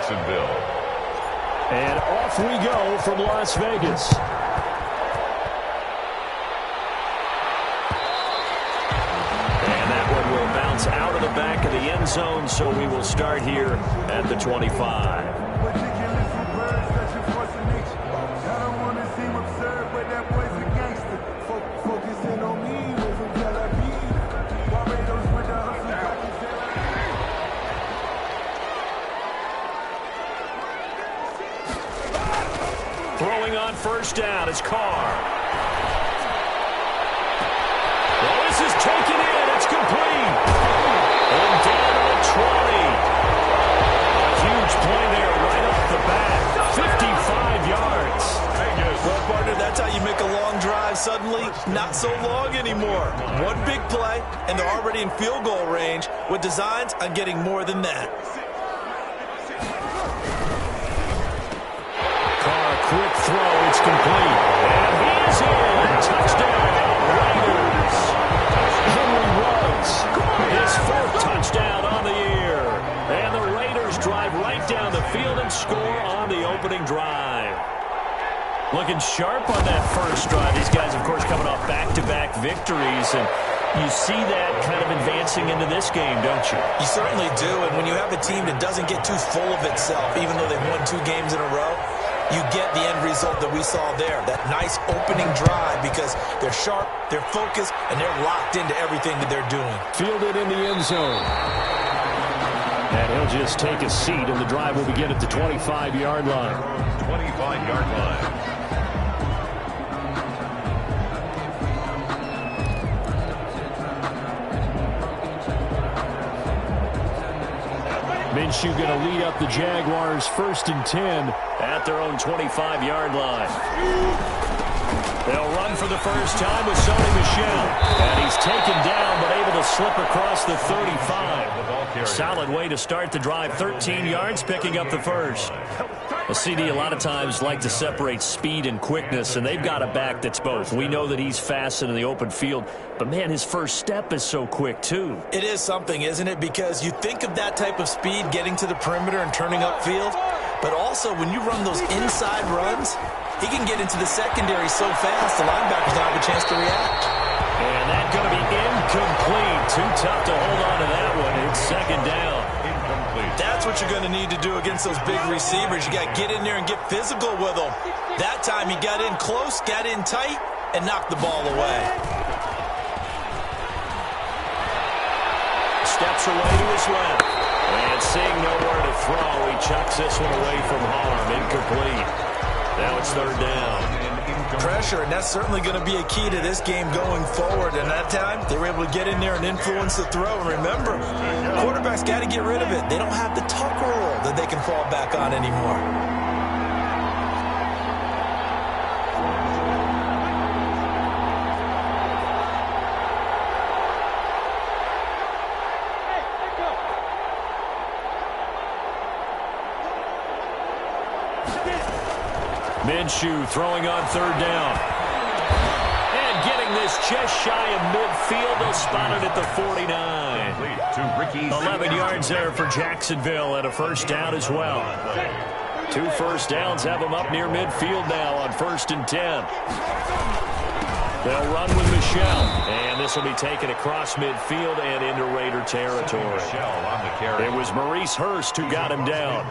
Jacksonville. And off we go from Las Vegas. And that one will bounce out of the back of the end zone, so we will start here at the 25. Throwing on first down is Carr. Well, this is taken in. It's complete. And down to the 20. A huge play there right off the bat. 55 yards. Well, partner, that's how you make a long drive suddenly not so long anymore. One big play, and they're already in field goal range with designs on getting more than that. Quick throw, it's complete. And he is in. Touchdown, Raiders. Henry Ruggs, his fourth touchdown on the year. And the Raiders drive right down the field and score on the opening drive. Looking sharp on that first drive. These guys, of course, coming off back-to-back victories. And you see that kind of advancing into this game, don't you? You certainly do. And when you have a team that doesn't get too full of itself, even though they've won 2 games in a row, you get the end result that we saw there, that nice opening drive, because they're sharp, they're focused, and they're locked into everything that they're doing. Fielded in the end zone. And he'll just take a seat, and the drive will begin at the 25-yard line. 25-yard line. Minshew going to lead up the Jaguars 1st and 10 at their own 25-yard line. They'll run for the first time with Sony Michel. And he's taken down but able to slip across the 35. Solid way to start the drive. 13 yards, picking up the first. Well, CD, a lot of times like to separate speed and quickness, and they've got a back that's both. We know that he's fast in the open field, but, man, his first step is so quick, too. It is something, isn't it? Because you think of that type of speed getting to the perimeter and turning upfield, but also when you run those inside runs, he can get into the secondary so fast the linebackers don't have a chance to react. And that's going to be incomplete. Too tough to hold on to that one. It's 2nd down. That's what you're going to need to do against those big receivers. You got to get in there and get physical with them. That time he got in close, got in tight, and knocked the ball away. Steps away to his left. And seeing nowhere to throw, he chucks this one away from harm. Incomplete. Now it's 3rd down. Pressure, and that's certainly going to be a key to this game going forward. And that time, they were able to get in there and influence the throw. And remember, quarterbacks got to get rid of it. They don't have the tuck rule that they can fall back on anymore. Minshew throwing on 3rd down. And getting this just shy of midfield. They'll spot it at the 49. 11 yards there for Jacksonville and a 1st down as well. 2 first downs have them up near midfield now on 1st and 10. They'll run with Michel. And this will be taken across midfield and into Raider territory. It was Maurice Hurst who got him down.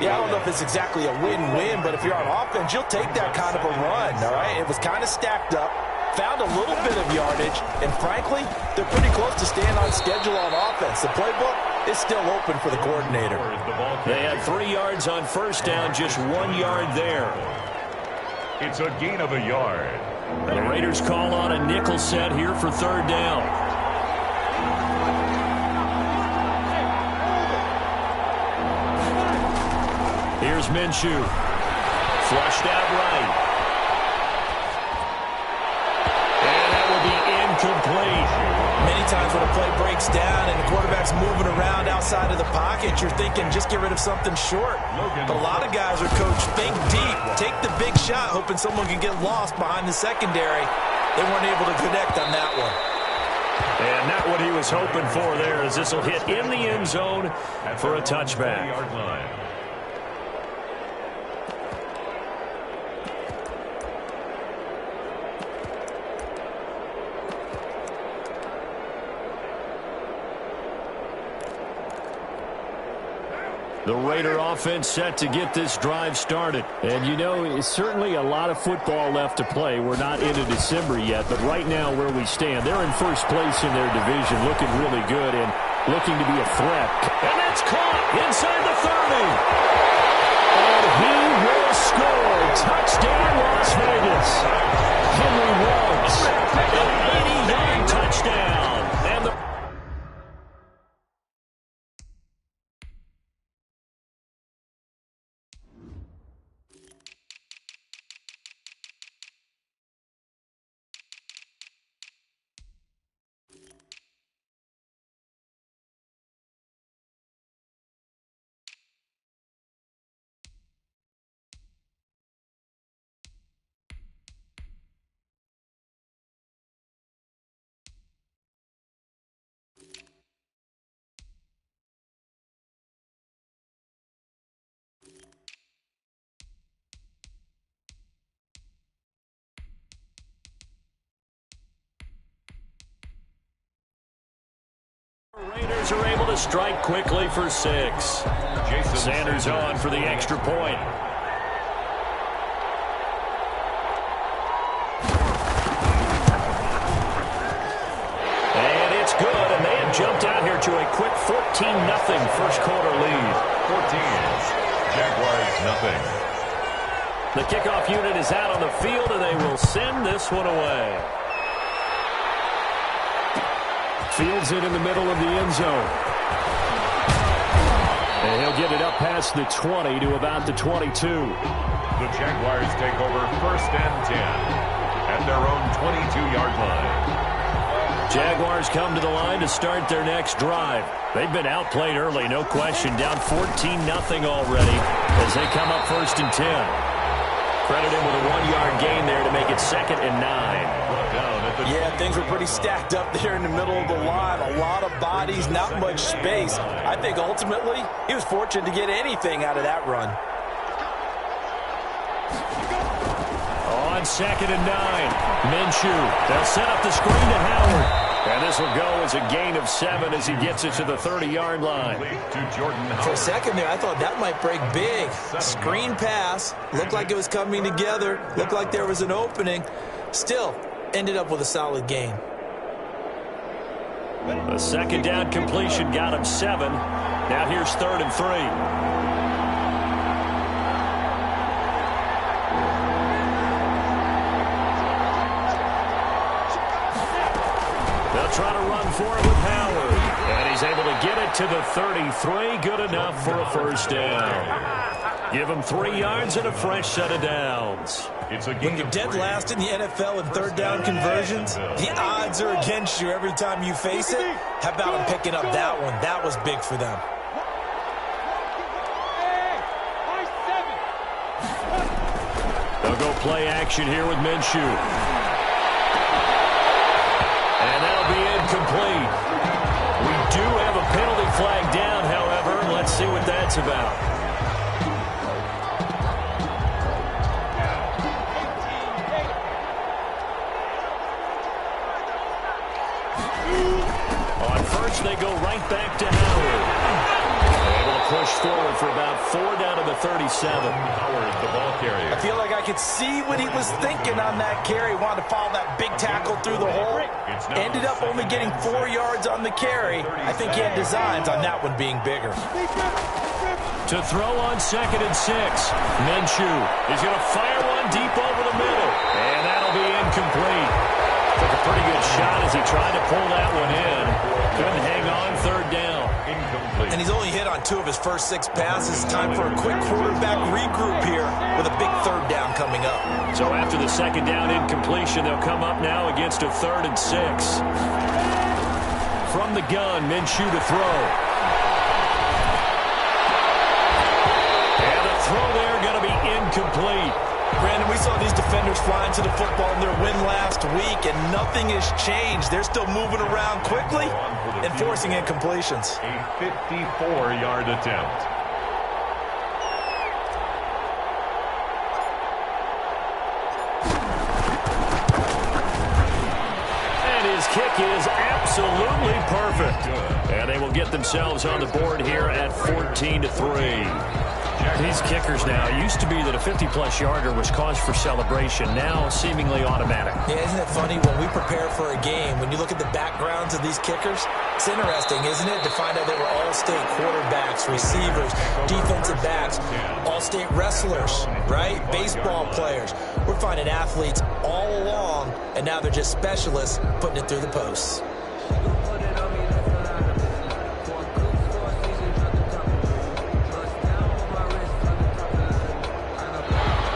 Yeah, I don't know if it's exactly a win-win, but if you're on offense, you'll take that kind of a run, all right? It was kind of stacked up, found a little bit of yardage, and frankly, they're pretty close to staying on schedule on offense. The playbook is still open for the coordinator. They had 3 yards on 1st down, just 1 yard there. It's a gain of a yard. The Raiders call on a nickel set here for 3rd down. Here's Minshew. Flushed out right. And that will be incomplete. Many times when a play breaks down and the quarterback's moving around outside of the pocket, you're thinking just get rid of something short. But a lot of guys are coached, think deep, take the big shot, hoping someone can get lost behind the secondary. They weren't able to connect on that one. And not what he was hoping for there, as this will hit in the end zone for a touchback. The Raider offense set to get this drive started. And, you know, it's certainly a lot of football left to play. We're not into December yet, but right now where we stand, they're in first place in their division, looking really good and looking to be a threat. And that's caught inside the 30. And he will score. Touchdown, Las Vegas. Henry Ruggs, an 80-yard touchdown. And the Raiders are able to strike quickly for 6. Sanders on for the extra point. And it's good, and they have jumped out here to a quick 14-0 first quarter lead. 14. Jaguars nothing. The kickoff unit is out on the field, and they will send this one away. Fields it in the middle of the end zone. And he'll get it up past the 20 to about the 22. The Jaguars take over first and 10 at their own 22-yard line. Jaguars come to the line to start their next drive. They've been outplayed early, no question. Down 14-0 already as they come up first and 10. Credit him with a 1-yard gain there to make it 2nd and 9. Yeah, things were pretty stacked up there in the middle of the line. A lot of bodies, not much space. I think ultimately he was fortunate to get anything out of that run. On 2nd and 9, Minshew. They'll set up the screen to Howard. And this will go as a gain of 7 as he gets it to the 30-yard line. For a second there, I thought that might break big. Screen pass. Looked like it was coming together. Looked like there was an opening. Still, ended up with a solid gain. The second down completion got him 7. Now here's 3rd and 3. Try to run for it with Howard. And he's able to get it to the 33. Good enough for a first down. Give him 3 yards and a fresh set of downs. When you're dead last in the NFL in third down conversions, the odds are against you every time you face it. How about him picking up that one? That was big for them. They'll go play action here with Minshew. And that'll be incomplete. We do have a penalty flag down, however. Let's see what that's about. On first, they go right back to Howard. Able to push forward for about 4 down to the 37. Howard, the ball carrier. I feel like I could see what he was thinking on that carry. Wanted to follow that big tackle through the hole. Ended up only getting 4 yards on the carry. I think he had designs on that one being bigger. To throw on 2nd and 6. Minshew is going to fire one deep over the middle. And that'll be incomplete. Took a pretty good shot as he tried to pull that one in. Couldn't hang on 3rd down. And he's only hit on 2 of his first 6 passes. Time for a quick quarterback regroup here with a big 3rd down coming up. So after the 2nd down incompletion, they'll come up now against a 3rd and 6. From the gun, Minshew to throw. And the throw there going to be incomplete. Brandon, we saw these defenders flying to the football in their win last week, and nothing has changed. They're still moving around quickly and forcing incompletions. A 54-yard attempt. Kick is absolutely perfect. And they will get themselves on the board here at 14-3. These kickers now, it used to be that a 50-plus yarder was cause for celebration, now seemingly automatic. Yeah, isn't it funny when we prepare for a game, when you look at the backgrounds of these kickers, it's interesting, isn't it, to find out they were all-state quarterbacks, receivers, defensive backs, all-state wrestlers, right? Baseball players. We're finding athletes all along, and now they're just specialists putting it through the posts.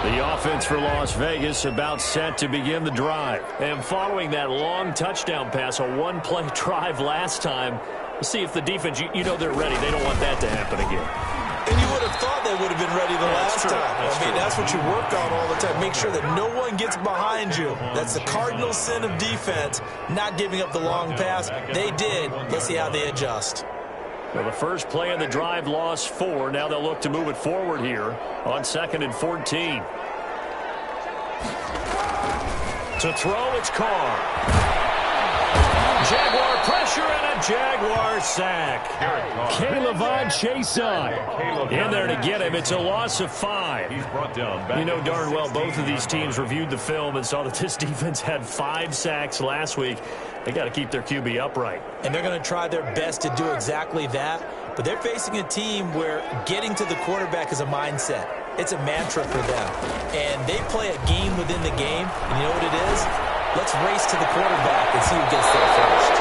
The offense for Las Vegas about set to begin the drive. And following that long touchdown pass, a one-play drive last time, let's see if the defense, you know they're ready. They don't want that to happen again. And you would have thought they would have been ready the last time. That's what you work on all the time. Make sure that no one gets behind you. That's the cardinal sin of defense, not giving up the long pass. They did. Let's see how they adjust. Well, the first play of the drive lost 4. Now they'll look to move it forward here on 2nd and 14. To throw, it's Carr. Jaguar pressure and a Jaguar sack. K'Lavon Chaisson in there to get him. It's a loss of 5. He's brought down. You know darn well both of these teams reviewed the film and saw that this defense had 5 sacks last week. They got to keep their QB upright. And they're going to try their best to do exactly that. But they're facing a team where getting to the quarterback is a mindset. It's a mantra for them. And they play a game within the game. And you know what it is? Let's race to the quarterback and see who gets there first.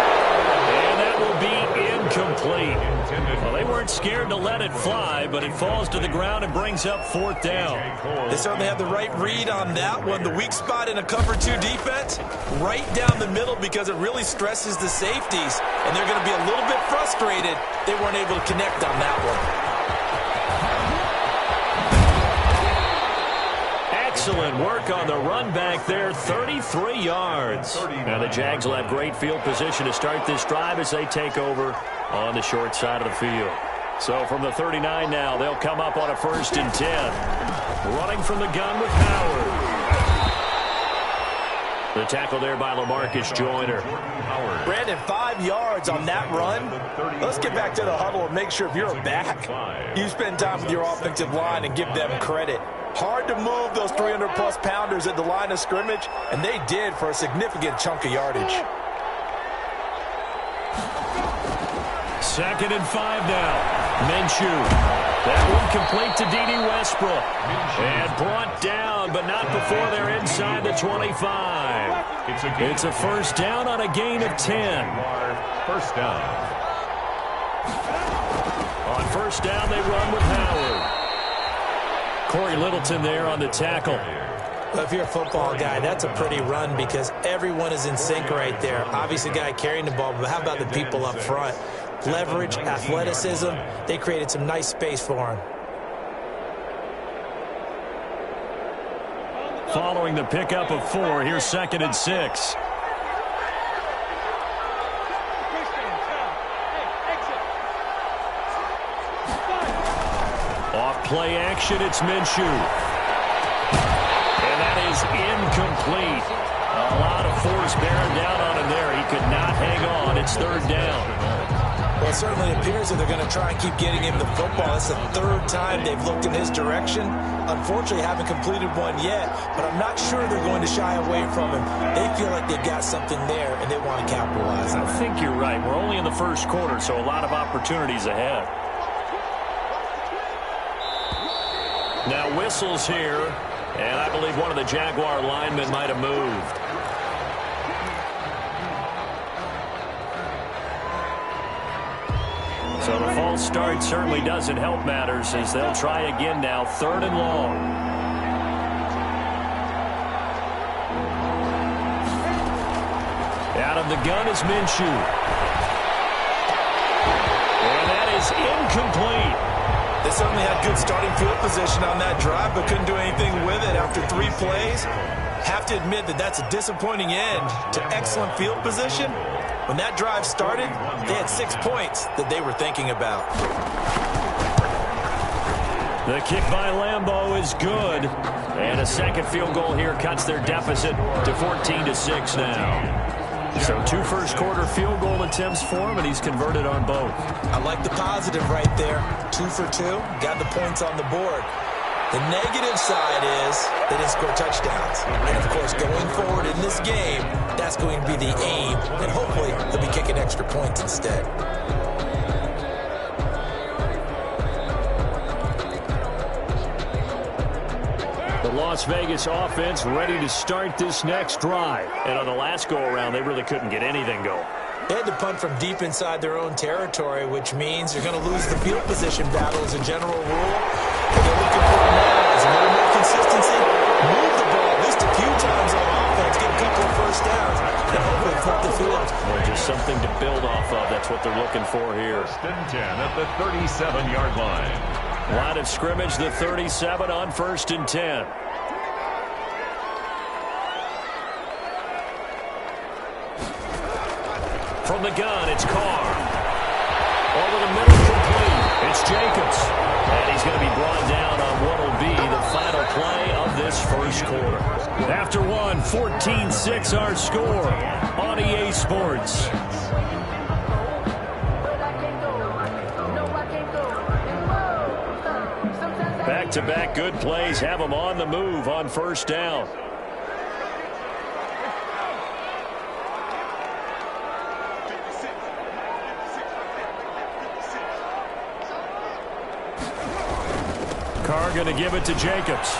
And that will be incomplete. Well, they weren't scared to let it fly, but it falls to the ground and brings up 4th down. They certainly have the right read on that one. The weak spot in a cover 2 defense, right down the middle because it really stresses the safeties. And they're going to be a little bit frustrated they weren't able to connect on that one. Excellent work on the run back there, 33 yards. Now the Jags will have great field position to start this drive as they take over on the short side of the field. So from the 39 now, they'll come up on a 1st and 10. Running from the gun with Howard. The tackle there by LaMarcus Joyner. Brandon, 5 yards on that run. Let's get back to the huddle and make sure if you're a back, you spend time with your offensive line and give them credit. Hard to move those 300-plus pounders at the line of scrimmage, and they did for a significant chunk of yardage. 2nd and 5 now. Minshew. That one complete to D.D. Westbrook. And brought down, but not before they're inside the 25. It's a 1st down on a gain of 10. 1st down. On 1st down, they run with Howard. Corey Littleton there on the tackle. Well, if you're a football guy, that's a pretty run because everyone is in sync right there. Obviously, the guy carrying the ball, but how about the people up front? Leverage, athleticism, they created some nice space for him. Following the pickup of 4, here's 2nd and 6. Off play action, it's Minshew. And that is incomplete. A lot of force bearing down on him there. He could not hang on. It's 3rd down. Well, it certainly appears that they're going to try and keep getting him the football. It's the 3rd time they've looked in his direction. Unfortunately, haven't completed one yet, but I'm not sure they're going to shy away from him. They feel like they've got something there, and they want to capitalize on it. I think you're right. We're only in the 1st quarter, so a lot of opportunities ahead. Now whistles here, and I believe one of the Jaguar linemen might have moved. So the false start certainly doesn't help matters as they'll try again now, 3rd and long. Out of the gun is Minshew. And that is incomplete. They certainly had good starting field position on that drive, but couldn't do anything with it after 3 plays. Have to admit that that's a disappointing end to excellent field position. When that drive started, they had 6 points that they were thinking about. The kick by Lambeau is good. And a second field goal here cuts their deficit to 14-6 now. So 2 first-quarter field goal attempts for him, and he's converted on both. I like the positive right there. 2 for 2, got the points on the board. The negative side is they didn't score touchdowns. And, of course, going forward in this game, that's going to be the aim, and hopefully they'll be kicking extra points instead. The Las Vegas offense ready to start this next drive. And on the last go-around, they really couldn't get anything going. They had to punt from deep inside their own territory, which means you're going to lose the field position battle as a general rule. What they're looking for now is a little more consistency. Move the ball at least a few times on offense. Get a couple of first downs. And hopefully flip the field. Well, just something to build off of. That's what they're looking for here. 1st and 10 at the 37-yard line. Line of scrimmage, the 37 on 1st and 10. From the gun, it's Carr. Over the middle, complete. It's Jacobs. And he's going to be brought down on what will be the final play of this first quarter. After one, 14-6 our score on EA Sports. Back-to-back good plays have them on the move on 1st down. Carr going to give it to Jacobs.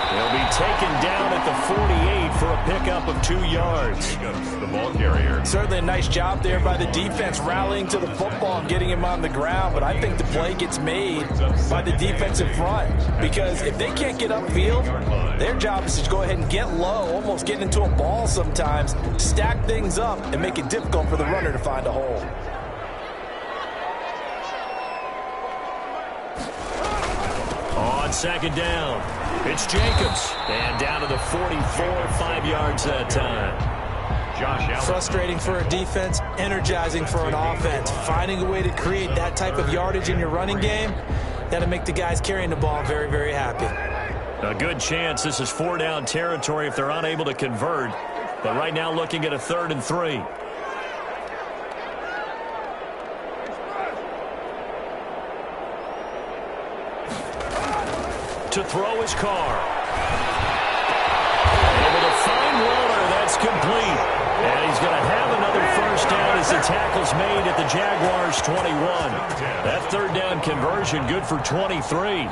He'll be taken down at the 48 for a pickup of 2 yards. Jacobs, the ball carrier. Certainly a nice job there by the defense rallying to the football and getting him on the ground, but I think the play gets made by the defensive front because if they can't get upfield, their job is to go ahead and get low, almost get into a ball sometimes, stack things up, and make it difficult for the runner to find a hole. On 2nd down, it's Jacobs. And down to the 44, 5 yards that time. Josh Allen. Frustrating for a defense, energizing for an offense. Finding a way to create that type of yardage in your running game, that'll make the guys carrying the ball very, very happy. A good chance this is 4-down territory if they're unable to convert. But right now looking at a 3rd and 3. To throw his Carr. Able to find Waller. That's complete. And he's going to have another first down as the tackle's made at the Jaguars' 21. That 3rd down conversion good for 23.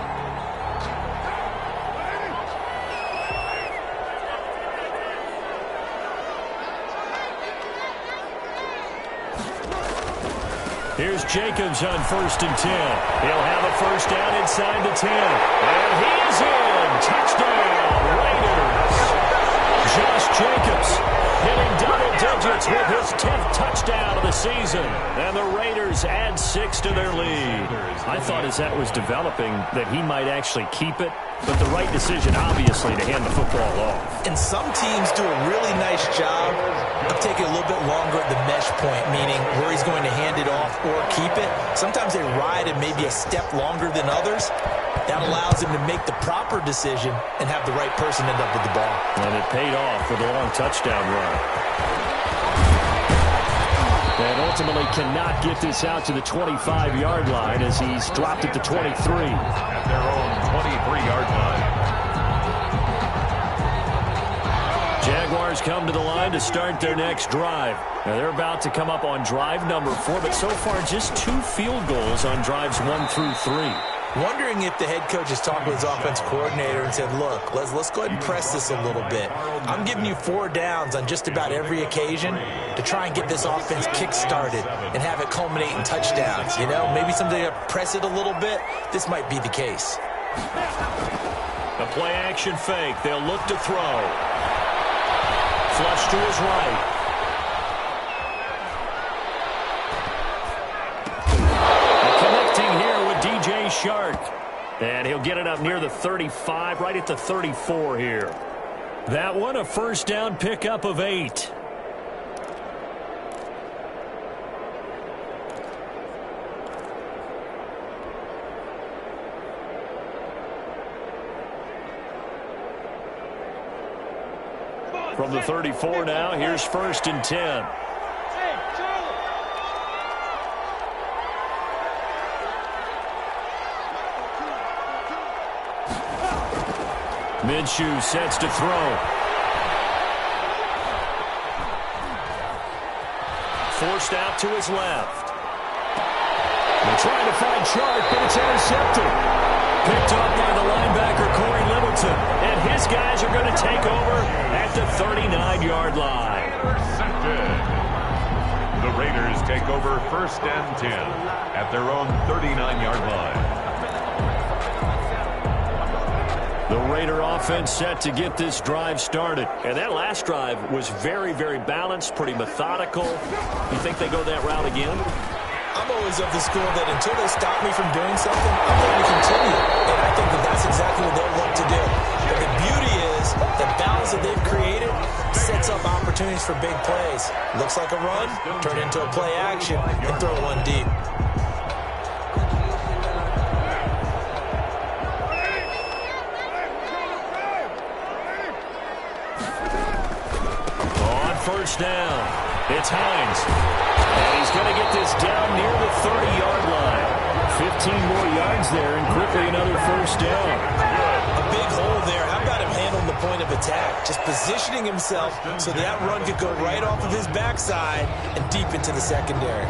Here's Jacobs on 1st and 10. He'll have a first down inside the 10. And he is in. Touchdown, Raiders. Josh Jacobs hitting double digits with his 10th touchdown of the season. And the Raiders add 6 to their lead. I thought as that was developing that he might actually keep it, but the right decision, obviously, to hand the football off. And some teams do a really nice job of taking a little bit longer at the mesh point, meaning where he's going to hand it off or keep it. Sometimes they ride it maybe a step longer than others. That allows him to make the proper decision and have the right person end up with the ball. And it paid off with a long touchdown run. And ultimately cannot get this out to the 25-yard line as he's dropped it to 23. At their own 23-yard line. Jaguars come to the line to start their next drive. Now they're about to come up on drive number 4, but so far just 2 field goals on drives 1 through 3. Wondering if the head coach has talked with his offense coordinator and said, look, let's go ahead and press this a little bit. I'm giving you 4 downs on just about every occasion to try and get this offense kick-started and have it culminate in touchdowns. You know, maybe something to press it a little bit. This might be the case. A play-action fake. They'll look to throw. Flush to his right. Connecting here with DJ Shark. And he'll get it up near the 35, right at the 34 here. That one, a first down pickup of 8. From the 34 now, here's first and 10. Minshew sets to throw. Forced out to his left. They're trying to find Chark, but it's intercepted. Picked up by the linebacker, Corey Littleton. And his guys are going to take over at the 39-yard line. Intercepted. The Raiders take over first and 10 at their own 39-yard line. The Raider offense set to get this drive started. And that last drive was very, very balanced, pretty methodical. You think they go that route again? I'm always of the school that until they stop me from doing something, I'm going to continue. And I think that that's exactly what they'll want to do. But the beauty is the balance that they've created sets up opportunities for big plays. Looks like a run, turn into a play action, and throw one deep. First down. It's Hines. And he's going to get this down near the 30-yard line. 15 more yards there and quickly another first down. A big hole there. How about him handling the point of attack? Just positioning himself so that run could go right off of his backside and deep into the secondary.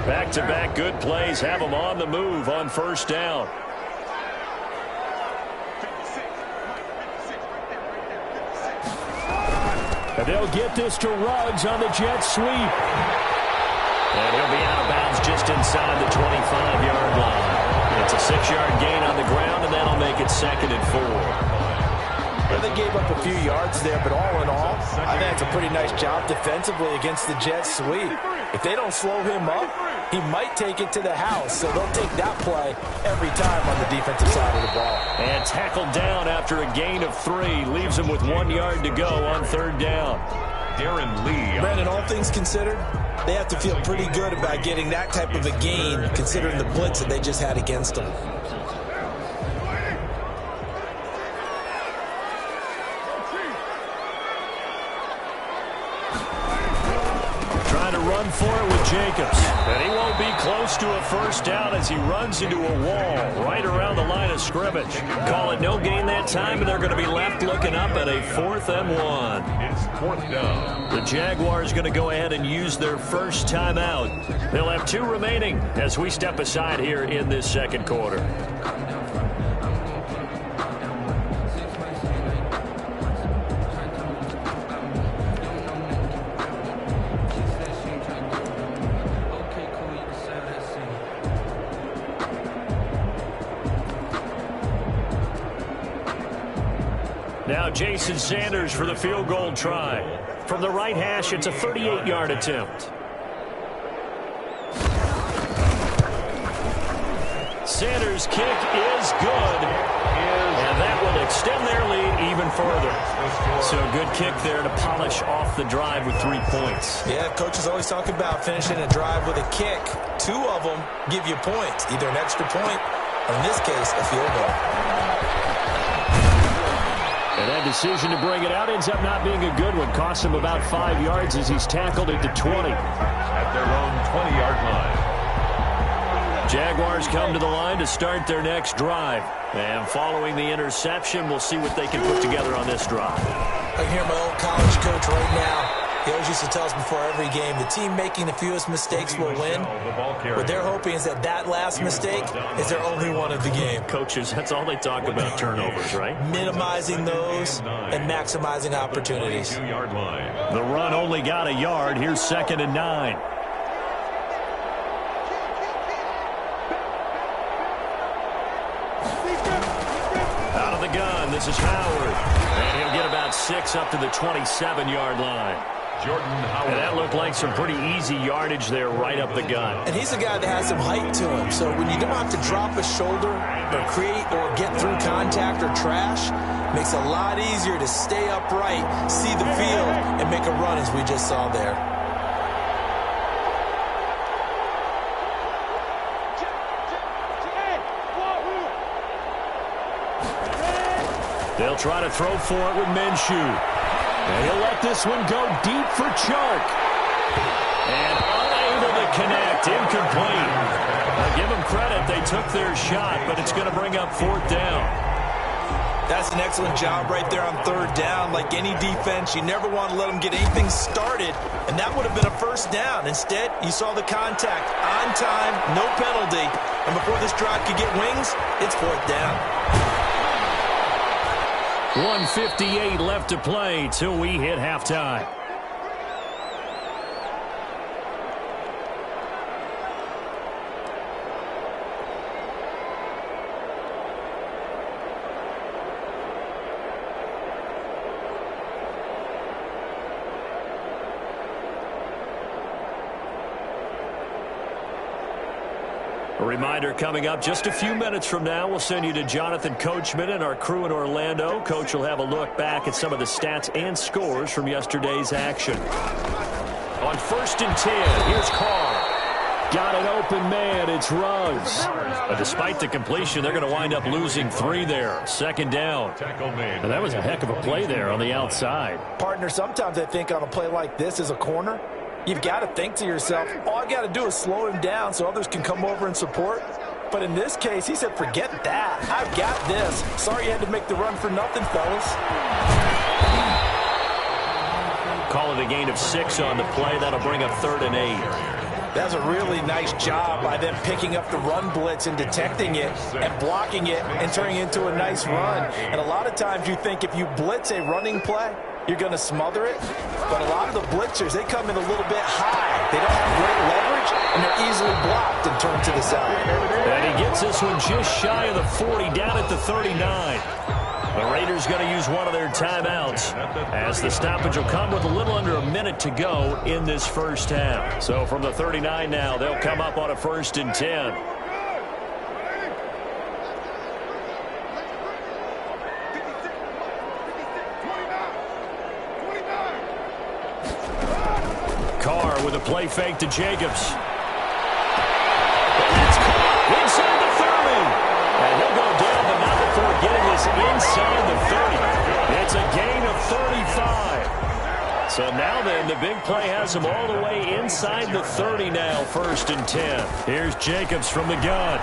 Back-to-back good plays have them on the move on first down. And they'll get this to Ruggs on the jet sweep. And he'll be out of bounds just inside the 25-yard line. It's a 6-yard gain on the ground, and that'll make it 2nd and 4. Well, they gave up a few yards there, but all in all, I think it's a pretty nice job defensively against the jet sweep. If they don't slow him up, he might take it to the house, so they'll take that play every time on the defensive side of the ball. And tackled down after a gain of 3. Leaves him with 1 yard to go on third down. Darren Lee. Brandon, all things considered, they have to feel pretty good about getting that type of a gain, considering the blitz that they just had against them. Run for it with Jacobs. And he won't be close to a first down as he runs into a wall right around the line of scrimmage. Call it no gain that time, and they're going to be left looking up at a 4th and 1. It's 4th down. The Jaguars going to go ahead and use their first timeout. They'll have 2 remaining as we step aside here in this second quarter. Now Jason Sanders for the field goal try. From the right hash, it's a 38-yard attempt. Sanders' kick is good. And that will extend their lead even further. So a good kick there to polish off the drive with 3 points. Yeah, coaches always talk about finishing a drive with a kick. 2 of them give you points, either an extra point or, in this case, a field goal. And that decision to bring it out ends up not being a good one. Costs him about 5 yards as he's tackled at the 20. At their own 20-yard line. Jaguars come to the line to start their next drive. And following the interception, we'll see what they can put together on this drive. I can hear my old college coach right now. He always used to tell us before every game, the team making the fewest mistakes will win. What they're hoping is that that last mistake is their only one of the game. Coaches, that's all they talk about, turnovers, right? Minimizing those and maximizing opportunities. The run only got a yard. Here's 2nd and 9. Out of the gun, this is Howard. And 6 up to the 27-yard line. Jordan Howard. And that looked like some pretty easy yardage there right up the gut. And he's a guy that has some height to him. So when you don't have to drop a shoulder or create or get through contact or trash, makes it a lot easier to stay upright, see the field, and make a run as we just saw there. They'll try to throw for it with Minshew. And he'll let this one go deep for Chark. And unable to connect, incomplete. I'll give them credit, they took their shot, but it's going to bring up 4th down. That's an excellent job right there on 3rd down. Like any defense, you never want to let them get anything started, and that would have been a 1st down. Instead, you saw the contact on time, no penalty, and before this drive could get wings, it's 4th down. 1:58 left to play till we hit halftime. A reminder coming up just a few minutes from now, we'll send you to Jonathan Coachman and our crew in Orlando. Coach will have a look back at some of the stats and scores from yesterday's action. On 1st and 10, here's Carr. Got an open man, it's Ruggs. But despite the completion, they're going to wind up losing 3 there. 2nd down. And that was a heck of a play there on the outside. Partner, sometimes I think on a play like this as a corner, you've got to think to yourself, all I got to do is slow him down so others can come over and support. But in this case, he said, forget that. I've got this. Sorry you had to make the run for nothing, fellas. Call it a gain of 6 on the play. That'll bring up 3rd and 8. That's a really nice job by them picking up the run blitz and detecting it and blocking it and turning it into a nice run. And a lot of times you think if you blitz a running play, you're going to smother it. But a lot of the blitzers, they come in a little bit high. They don't have great leverage, and they're easily blocked and turned to the side. And he gets this one just shy of the 40, down at the 39. The Raiders going to use one of their timeouts as the stoppage will come with a little under a minute to go in this first half. So from the 39 now, they'll come up on a 1st and 10. Carr with a play fake to Jacobs. That's caught inside the 30. And he'll go down, but not before getting this inside the 30. It's a gain of 35. So now then, the big play has him all the way inside the 30 now, 1st and 10. Here's Jacobs from the gun.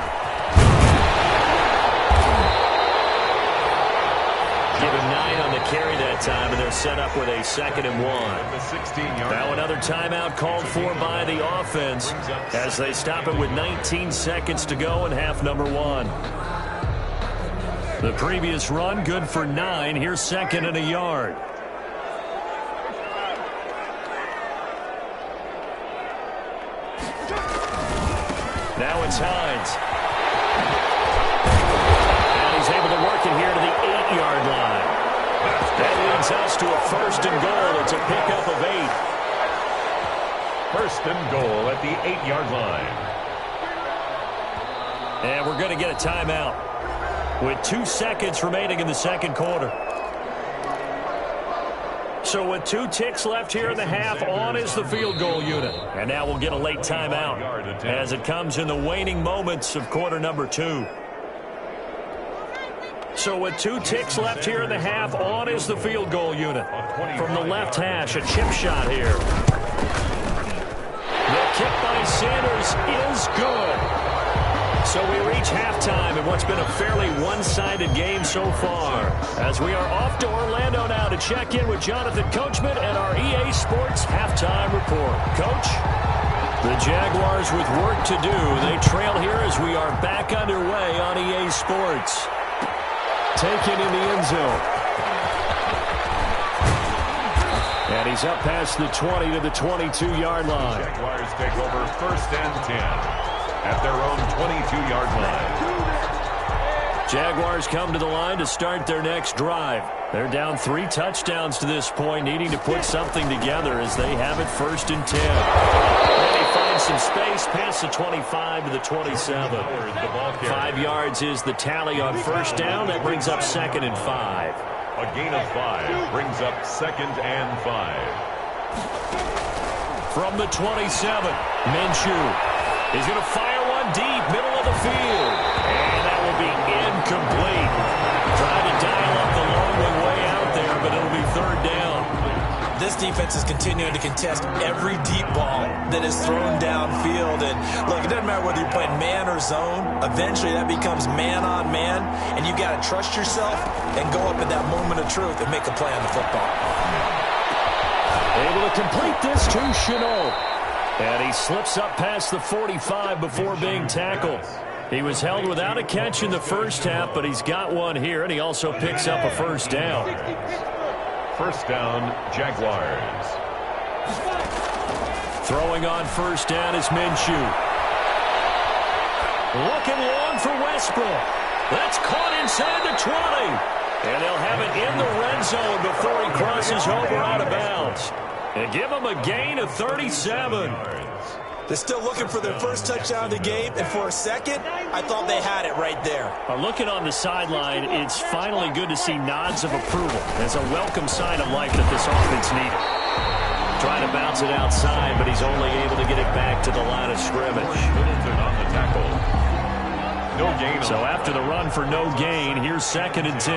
Give him 9 on the carry that time, and they're set up with a 2nd and 1. Now another timeout called for by the offense as they stop it with 19 seconds to go in half number 1. The previous run, good for 9. Here's 2nd and a yard. Now it's Hines. And he's able to work it here to the 8-yard line. That leads us to a 1st and goal. It's a pickup of 8. 1st and goal at the 8-yard line. And we're going to get a timeout with 2 seconds remaining in the 2nd quarter. So with 2 ticks left here in the half, on is the field goal unit. And now we'll get a late timeout as it comes in the waning moments of quarter number 2. So with 2 ticks left here in the half, on is the field goal unit. From the left hash, a chip shot here. The kick by Sanders is good. So we reach halftime in what's been a fairly one-sided game so far. As we are off to Orlando now to check in with Jonathan Coachman and our EA Sports halftime report. Coach? The Jaguars with work to do. They trail here as we are back underway on EA Sports. Taken in the end zone. And he's up past the 20 to the 22-yard line. Jaguars take over 1st and 10 at their own 22-yard line. Jaguars come to the line to start their next drive. They're down 3 touchdowns to this point, needing to put something together as they have it 1st and 10. And he finds some space past the 25 to the 27. 5 yards is the tally on 1st down. That brings up 2nd and 5. A gain of 5 brings up 2nd and 5. From the 27, Minshew is going to fire one deep, middle of the field. And that will be incomplete. Trying to dial up the long way out there, but it'll be 3rd down. This defense is continuing to contest every deep ball that is thrown downfield. And, look, it doesn't matter whether you're playing man or zone. Eventually, that becomes man on man. And you've got to trust yourself and go up at that moment of truth and make a play on the football. Able to complete this to Chenault. And he slips up past the 45 before being tackled. He was held without a catch in the 1st half, but he's got one here, and he also picks up a 1st down. 1st down, Jaguars. Throwing on 1st down is Minshew. Looking long for Westbrook. That's caught inside the 20. And they'll have it in the red zone before he crosses over out of bounds. And give him a gain of 37. They're still looking for their 1st touchdown of the game, and for a second, I thought they had it right there. Looking on the sideline, it's finally good to see nods of approval. It's a welcome sign of life that this offense needed. Trying to bounce it outside, but he's only able to get it back to the line of scrimmage. Middleton on the tackle. No gain. So after the run for no gain, here's 2nd and 10.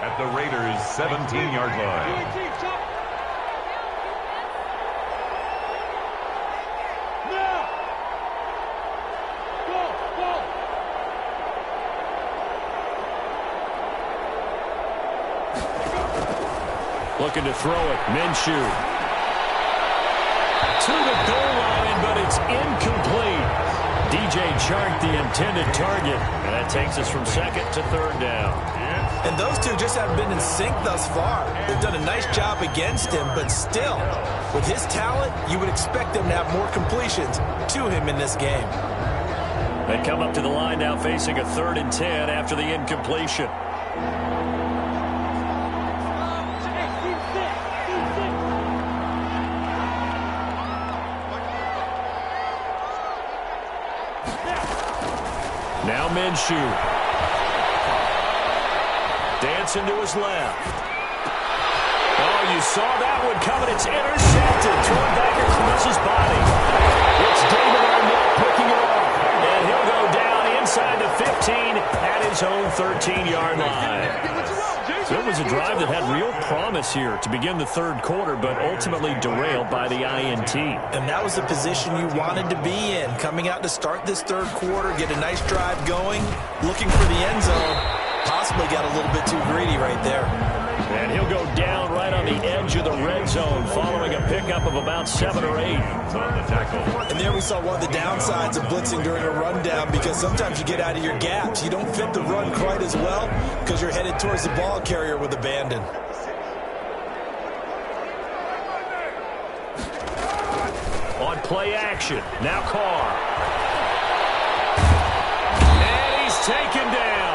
At the Raiders' 17-yard line. Looking to throw it. Minshew. To the goal line, but it's incomplete. DJ Chark, the intended target. And that takes us from 2nd to 3rd down. And those two just haven't been in sync thus far. They've done a nice job against him, but still, with his talent, you would expect them to have more completions to him in this game. They come up to the line now facing a 3rd and 10 after the incompletion. Now Minshew. Dancing to his left. Oh, you saw that one coming. It's intercepted. Thrown back across his body. It's David Arnett picking it up. And he'll go down inside the 15 at his own 13-yard line. So it was a drive that had real promise here to begin the 3rd quarter, but ultimately derailed by the INT. And that was the position you wanted to be in. Coming out to start this 3rd quarter, get a nice drive going, looking for the end zone. Possibly got a little bit too greedy right there. And he'll go down right on the edge of the red zone following a pickup of about 7 or 8. On the tackle. And there we saw one of the downsides of blitzing during a rundown, because sometimes you get out of your gaps. You don't fit the run quite as well because you're headed towards the ball carrier with abandon. On play action, now Carr. And he's taken down.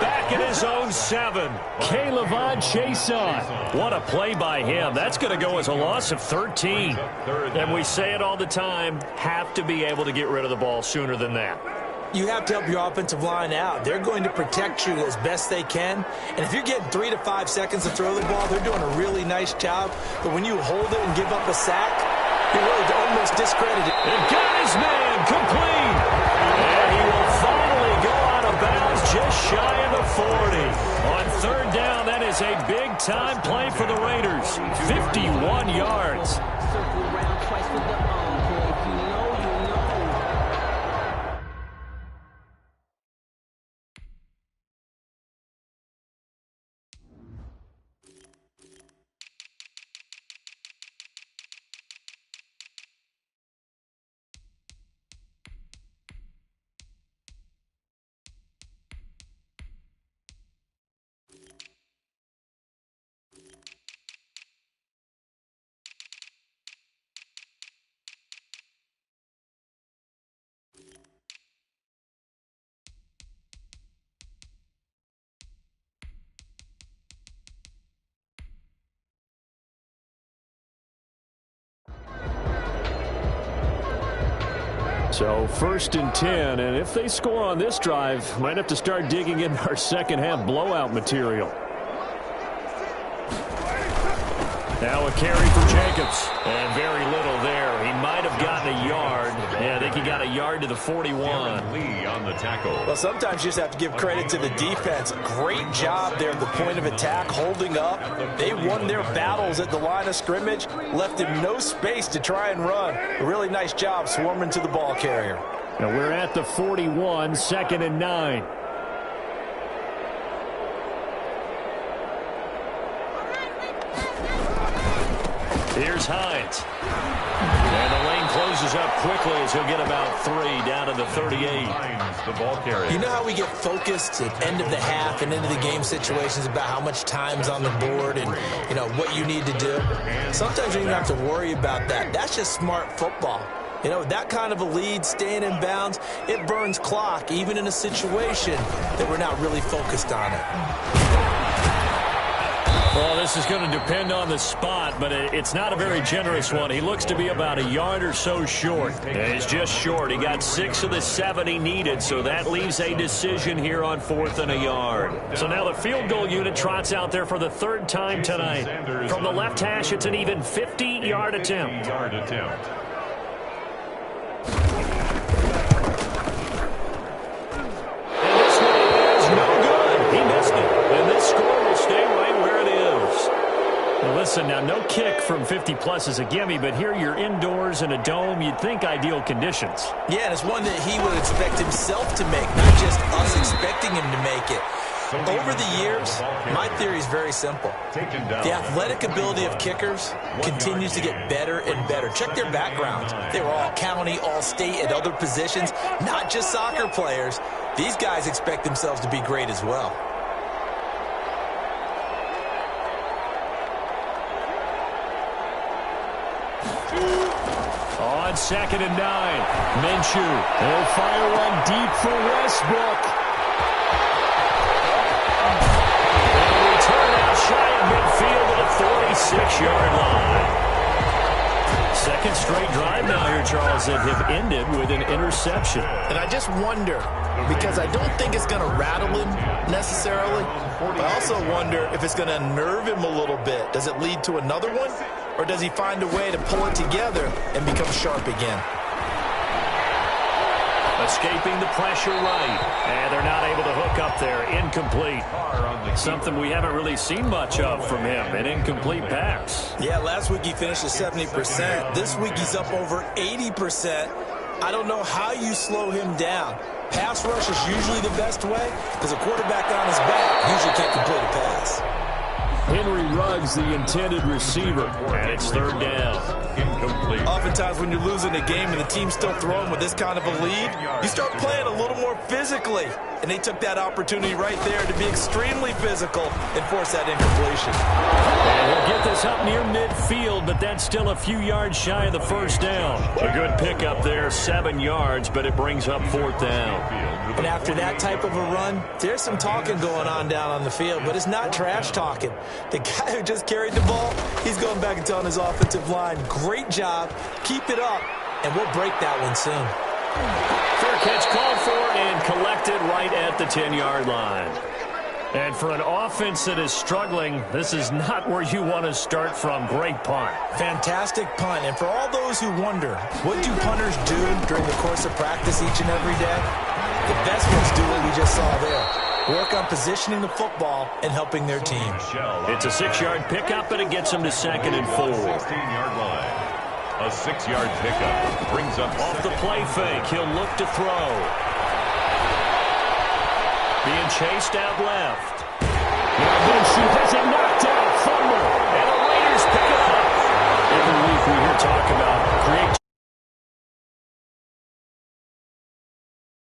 Back in his own 7. K'Lavon Chaisson. What a play by him. That's going to go as a loss of 13. And we say it all the time, have to be able to get rid of the ball sooner than that. You have to help your offensive line out. They're going to protect you as best they can. And if you're getting 3 to 5 seconds to throw the ball, they're doing a really nice job. But when you hold it and give up a sack, you're really almost discredited. And got his man complete. And he will finally go out of bounds just shy of the 40. On 3rd down, that is a big-time play for the Raiders. 51 yards. So 1st and 10, and if they score on this drive, might have to start digging in our second half blowout material. Now a carry for Jacobs, and very little there. He might have gotten a yard. Yeah, I think he got a yard to the 41. Lee on the tackle. Well, sometimes you just have to give credit to the defense. Great job there at the point of attack, holding up. They won their battles at the line of scrimmage, left him no space to try and run. A really nice job swarming to the ball carrier. Now we're at the 41, 2nd and 9. Here's Hines. And the lane closes up quickly as he'll get about 3 down to the 38. Hines, the ball carrier. You know how we get focused at end of the half and into the game situations about how much time's on the board and, you know, what you need to do? Sometimes you don't have to worry about that. That's just smart football. You know, that kind of a lead, staying in bounds, it burns clock, even in a situation that we're not really focused on it. Well, this is going to depend on the spot, but it's not a very generous one. He looks to be about a yard or so short. He's just short. He got 6 of the 7 he needed, so that leaves a decision here on 4th and a yard. So now the field goal unit trots out there for the 3rd time tonight. From the left hash, it's an even 50-yard attempt. And this one is no good. He missed it. And this score will stay right where it is. Now listen, now no kick from 50-plus is a gimme, but here you're indoors in a dome. You'd think ideal conditions. Yeah, and it's one that he would expect himself to make, not just us expecting him to make it. Over the years, my theory is very simple. The athletic ability of kickers continues to get better and better. Check their backgrounds. They were all county, all state at other positions, not just soccer players. These guys expect themselves to be great as well. On 2nd and 9, Minshew. They'll fire one deep for Westbrook. Return out shy of midfield at the 46-yard line. Second straight drive now here, Charles, that have ended with an interception. And I just wonder, because I don't think it's going to rattle him necessarily, but I also wonder if it's going to unnerve him a little bit. Does it lead to another one, or does he find a way to pull it together and become sharp again? Escaping the pressure right. And they're not able to hook up there. Incomplete. Something we haven't really seen much of from him. An incomplete pass. Yeah, last week he finished at 70%. This week he's up over 80%. I don't know how you slow him down. Pass rush is usually the best way because a quarterback on his back usually can't complete a pass. Henry Ruggs, the intended receiver. And it's 3rd down. Incomplete. Oftentimes when you're losing a game and the team's still throwing with this kind of a lead, you start playing a little more physically. And they took that opportunity right there to be extremely physical and force that incompletion. And we'll get this up near midfield, but that's still a few yards shy of the 1st down. A good pickup there, 7 yards, but it brings up 4th down. And after that type of a run, there's some talking going on down on the field, but it's not trash talking. The guy who just carried the ball, he's going back and telling his offensive line, great job, keep it up, and we'll break that one soon. Fair catch called for and collected right at the 10-yard line. And for an offense that is struggling, this is not where you want to start from. Great punt. Fantastic punt. And for all those who wonder, what do punters do during the course of practice each and every day? The best ones do what we just saw there. Work on positioning the football and helping their team. It's a 6-yard pickup, but it gets them to 2nd and 4. 16-yard line. A 6-yard pickup brings up off the play fake. He'll look to throw. Being chased out left. Now Minshew has it knocked